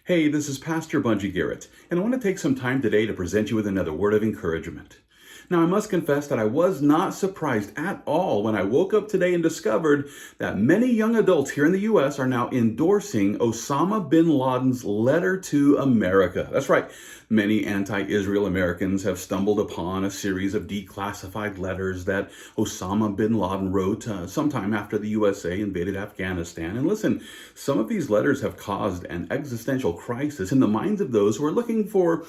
Hey, this is Pastor Bunjee Garrett, and I want to take some time today to present you with another word of encouragement. Now, I must confess that I was not surprised at all when I woke up today and discovered that many young adults here in the U.S. are now endorsing Osama Bin Laden's letter to America. That's right. Many anti-Israel Americans have stumbled upon a series of declassified letters that Osama bin Laden wrote sometime after the USA invaded Afghanistan. And listen, some of these letters have caused an existential crisis in the minds of those who are looking for,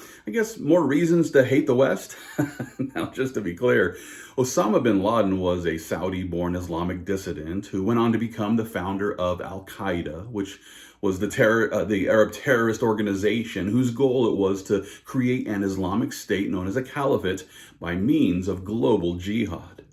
more reasons to hate the West. Now, just to be clear, Osama bin Laden was a Saudi-born Islamic dissident who went on to become the founder of Al-Qaeda, which was the Arab terrorist organization whose goal it was to create an Islamic state known as a caliphate by means of global jihad.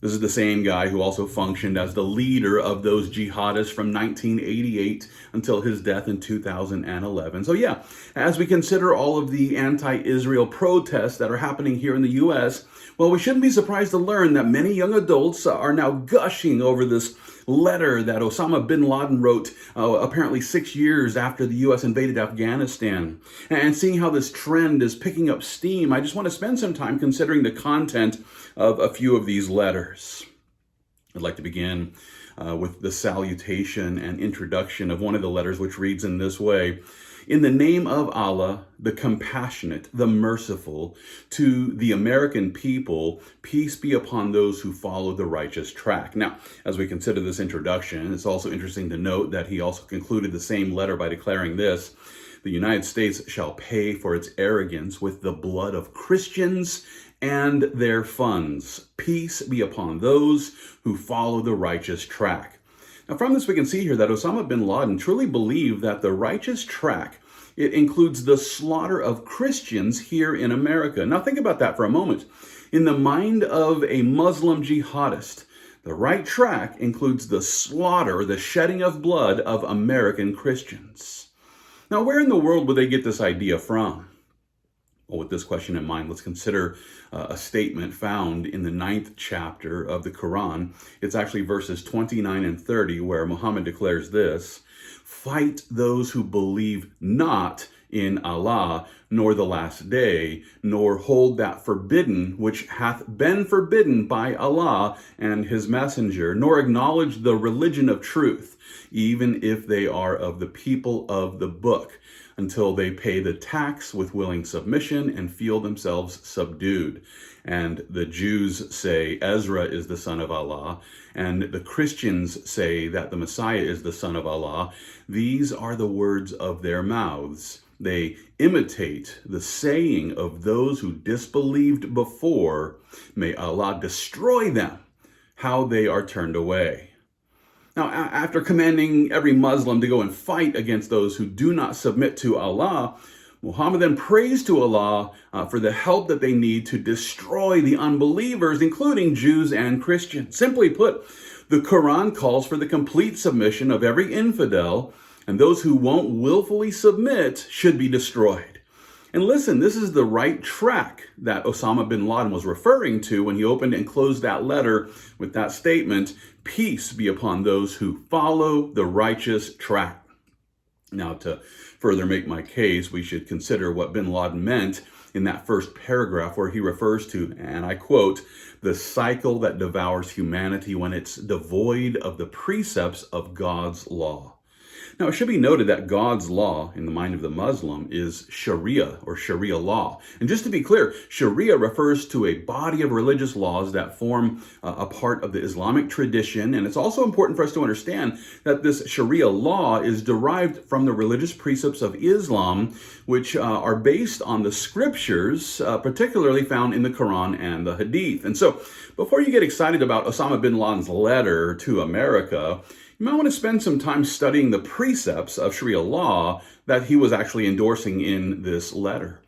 This is the same guy who also functioned as the leader of those jihadists from 1988 until his death in 2011. So yeah, as we consider all of the anti-Israel protests that are happening here in the U.S., well, we shouldn't be surprised to learn that many young adults are now gushing over this letter that Osama bin Laden wrote apparently 6 years after the U.S. invaded Afghanistan. And seeing how this trend is picking up steam, I just want to spend some time considering the content of a few of these letters. I'd like to begin with the salutation and introduction of one of the letters, which reads in this way: "In the name of Allah, the compassionate, the merciful, to the American people, peace be upon those who follow the righteous track." Now, as we consider this introduction, it's also interesting to note that he also concluded the same letter by declaring this: "The United States shall pay for its arrogance with the blood of Christians and their funds. Peace be upon those who follow the righteous track." Now, from this, we can see here that Osama bin Laden truly believed that the righteous track, it includes the slaughter of Christians here in America. Now, think about that for a moment. In the mind of a Muslim jihadist, the right track includes the slaughter, the shedding of blood of American Christians. Now, where in the world would they get this idea from? Well, with this question in mind, let's consider a statement found in the 9th chapter of the Quran. It's actually verses 29 and 30, where Muhammad declares this: "Fight those who believe not in Allah, nor the last day, nor hold that forbidden which hath been forbidden by Allah and his messenger, nor acknowledge the religion of truth, even if they are of the people of the book, until they pay the tax with willing submission and feel themselves subdued." And the Jews say Ezra is the son of Allah, and the Christians say that the Messiah is the son of Allah. These are the words of their mouths. They imitate the saying of those who disbelieved before. May Allah destroy them, how they are turned away. Now, after commanding every Muslim to go and fight against those who do not submit to Allah, Muhammad then prays to Allah for the help that they need to destroy the unbelievers, including Jews and Christians. Simply put, the Quran calls for the complete submission of every infidel, and those who won't willfully submit should be destroyed. And listen, this is the right track that Osama bin Laden was referring to when he opened and closed that letter with that statement: "Peace be upon those who follow the righteous track." Now, to further make my case, we should consider what bin Laden meant in that first paragraph where he refers to, and I quote, "the cycle that devours humanity when it's devoid of the precepts of God's law." Now, it should be noted that God's law, in the mind of the Muslim, is Sharia or Sharia law. And just to be clear, Sharia refers to a body of religious laws that form a part of the Islamic tradition. And it's also important for us to understand that this Sharia law is derived from the religious precepts of Islam, which are based on the scriptures, particularly found in the Quran and the Hadith. And so, before you get excited about Osama bin Laden's letter to America, you might want to spend some time studying the precepts of Sharia law that he was actually endorsing in this letter.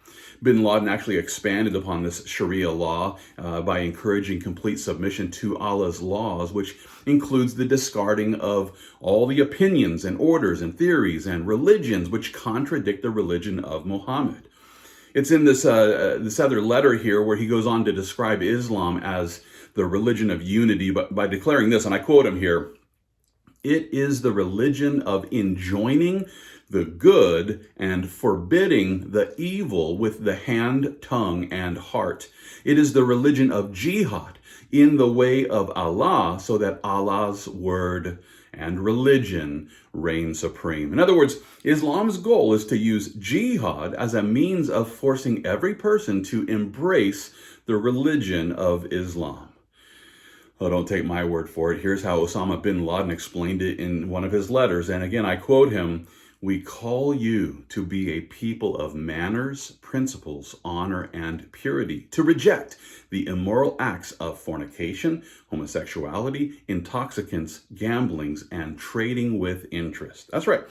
Bin Laden actually expanded upon this Sharia law by encouraging complete submission to Allah's laws, which includes the discarding of all the opinions and orders and theories and religions which contradict the religion of Muhammad. It's in this other letter here where he goes on to describe Islam as the religion of unity, but by declaring this, and I quote him here: "It is the religion of enjoining the good and forbidding the evil with the hand, tongue, and heart. It is the religion of jihad in the way of Allah, so that Allah's word and religion reign supreme. In other words, Islam's goal is to use jihad as a means of forcing every person to embrace the religion of Islam. Oh, don't take my word for it. Here's how Osama bin Laden explained it in one of his letters. And again, I quote him, "We call you to be a people of manners, principles, honor, and purity, to reject the immoral acts of fornication, homosexuality, intoxicants, gamblings, and trading with interest." That's right.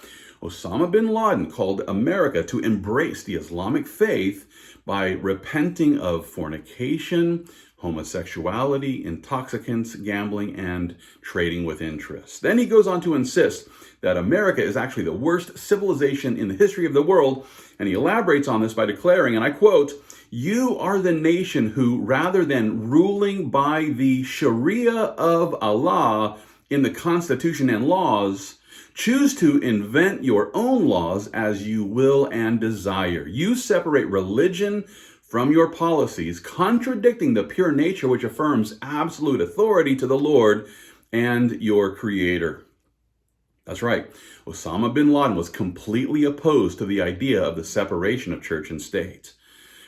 Osama bin Laden called America to embrace the Islamic faith by repenting of fornication, homosexuality, intoxicants, gambling, and trading with interest. Then he goes on to insist that America is actually the worst civilization in the history of the world, and he elaborates on this by declaring, and I quote, "You are the nation who, rather than ruling by the Sharia of Allah in the Constitution and laws, choose to invent your own laws as you will and desire. You separate religion from your policies, contradicting the pure nature which affirms absolute authority to the Lord and your Creator." That's right. Osama bin Laden was completely opposed to the idea of the separation of church and state.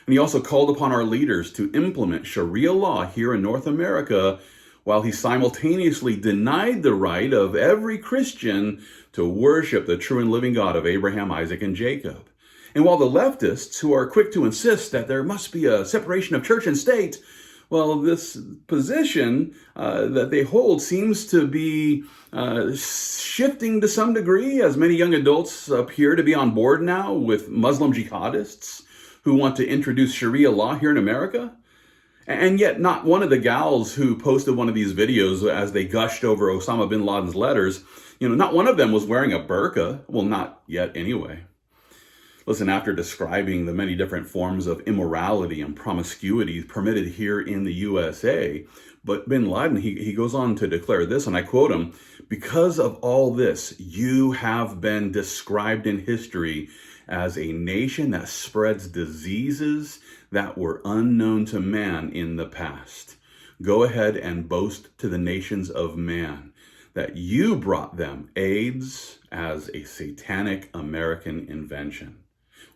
And he also called upon our leaders to implement Sharia law here in North America, while he simultaneously denied the right of every Christian to worship the true and living God of Abraham, Isaac, and Jacob. And while the leftists, who are quick to insist that there must be a separation of church and state, well, this position that they hold seems to be shifting to some degree, as many young adults appear to be on board now with Muslim jihadists who want to introduce Sharia law here in America. And yet not one of the gals who posted one of these videos as they gushed over Osama bin Laden's letters, not one of them was wearing a burqa. Well, not yet anyway. Listen, after describing the many different forms of immorality and promiscuity permitted here in the USA, but bin Laden, he goes on to declare this, and I quote him, "Because of all this, you have been described in history as a nation that spreads diseases that were unknown to man in the past. Go ahead and boast to the nations of man that you brought them AIDS as a satanic American invention."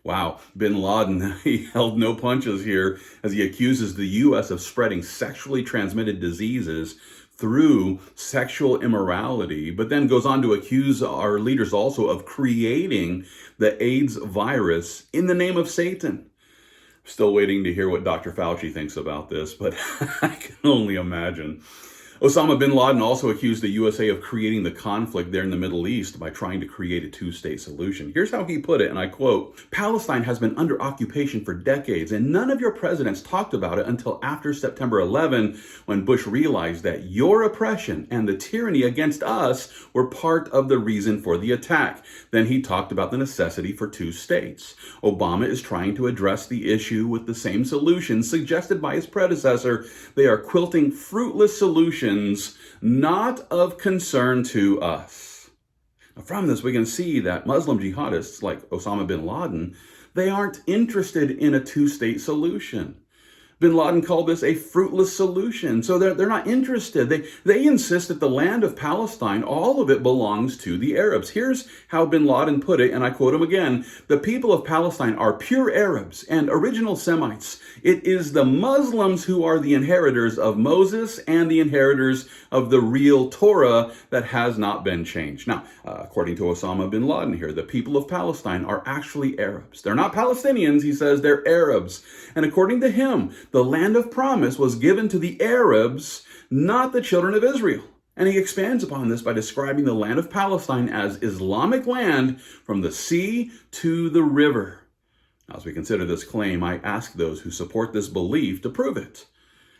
Wow, bin Laden, he held no punches here as he accuses the U.S. of spreading sexually transmitted diseases through sexual immorality, but then goes on to accuse our leaders also of creating the AIDS virus in the name of Satan. Still waiting to hear what Dr. Fauci thinks about this, but I can only imagine. Osama bin Laden also accused the USA of creating the conflict there in the Middle East by trying to create a two-state solution. Here's how he put it, and I quote, "Palestine has been under occupation for decades, and none of your presidents talked about it until after September 11, when Bush realized that your oppression and the tyranny against us were part of the reason for the attack. Then he talked about the necessity for two states. Obama is trying to address the issue with the same solutions suggested by his predecessor. They are quilting fruitless solutions not of concern to us." Now, from this, we can see that Muslim jihadists like Osama bin Laden, they aren't interested in a two-state solution. Bin Laden called this a fruitless solution. So they're not interested. They insist that the land of Palestine, all of it belongs to the Arabs. Here's how bin Laden put it, and I quote him again, "The people of Palestine are pure Arabs and original Semites. It is the Muslims who are the inheritors of Moses and the inheritors of the real Torah that has not been changed." Now, according to Osama bin Laden here, the people of Palestine are actually Arabs. They're not Palestinians, he says, they're Arabs. And according to him, the land of promise was given to the Arabs, not the children of Israel. And he expands upon this by describing the land of Palestine as Islamic land from the sea to the river. Now, as we consider this claim, I ask those who support this belief to prove it.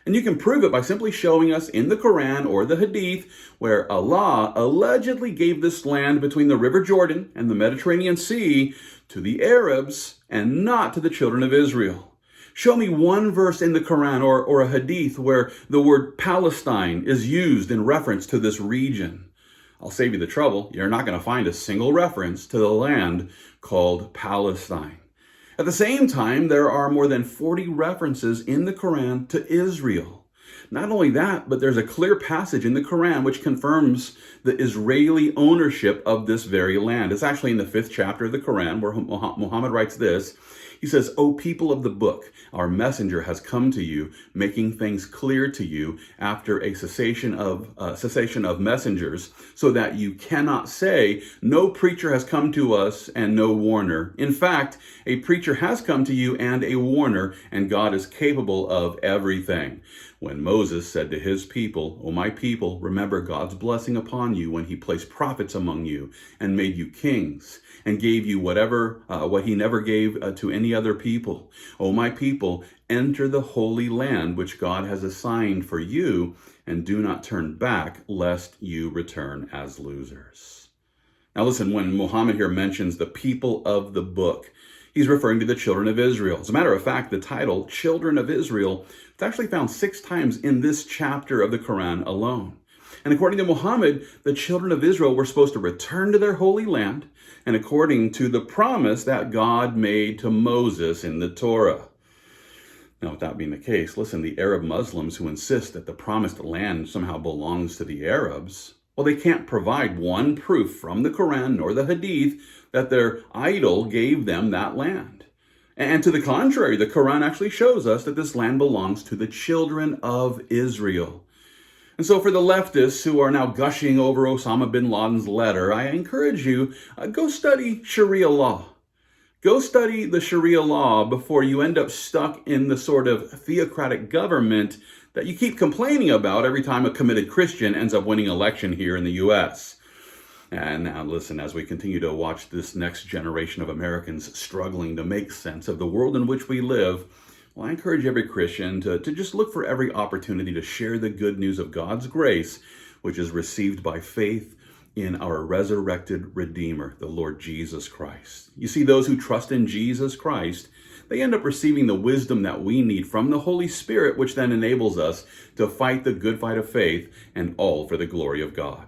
And you can prove it by simply showing us in the Quran or the Hadith where Allah allegedly gave this land between the River Jordan and the Mediterranean Sea to the Arabs and not to the children of Israel. Show me one verse in the Quran or a Hadith where the word Palestine is used in reference to this region. I'll save you the trouble. You're not going to find a single reference to the land called Palestine. At the same time, there are more than 40 references in the Quran to Israel. Not only that, but there's a clear passage in the Quran which confirms the Israeli ownership of this very land. It's actually in the 5th chapter of the Quran where Muhammad writes this. He says, "O people of the book, our messenger has come to you, making things clear to you after a cessation of messengers, so that you cannot say, no preacher has come to us and no warner. In fact, a preacher has come to you and a warner, and God is capable of everything." When Moses said to his people, "O my people, remember God's blessing upon you when he placed prophets among you and made you kings and gave you what he never gave to any other people. O my people, enter the holy land which God has assigned for you, and do not turn back lest you return as losers." Now listen, when Muhammad here mentions the people of the book, he's referring to the children of Israel. As a matter of fact, the title, Children of Israel, is actually found 6 times in this chapter of the Quran alone. And according to Muhammad, the children of Israel were supposed to return to their holy land, and according to the promise that God made to Moses in the Torah. Now, with that being the case, listen, the Arab Muslims who insist that the promised land somehow belongs to the Arabs, well, they can't provide one proof from the Quran nor the Hadith that their idol gave them that land. And to the contrary, the Quran actually shows us that this land belongs to the children of Israel. And so for the leftists who are now gushing over Osama Bin Laden's letter, I encourage you, go study Sharia law. Go study the Sharia law before you end up stuck in the sort of theocratic government that you keep complaining about every time a committed Christian ends up winning election here in the U.S. And now listen, as we continue to watch this next generation of Americans struggling to make sense of the world in which we live, well, I encourage every Christian to just look for every opportunity to share the good news of God's grace, which is received by faith in our resurrected Redeemer, the Lord Jesus Christ. You see, those who trust in Jesus Christ, they end up receiving the wisdom that we need from the Holy Spirit, which then enables us to fight the good fight of faith, and all for the glory of God.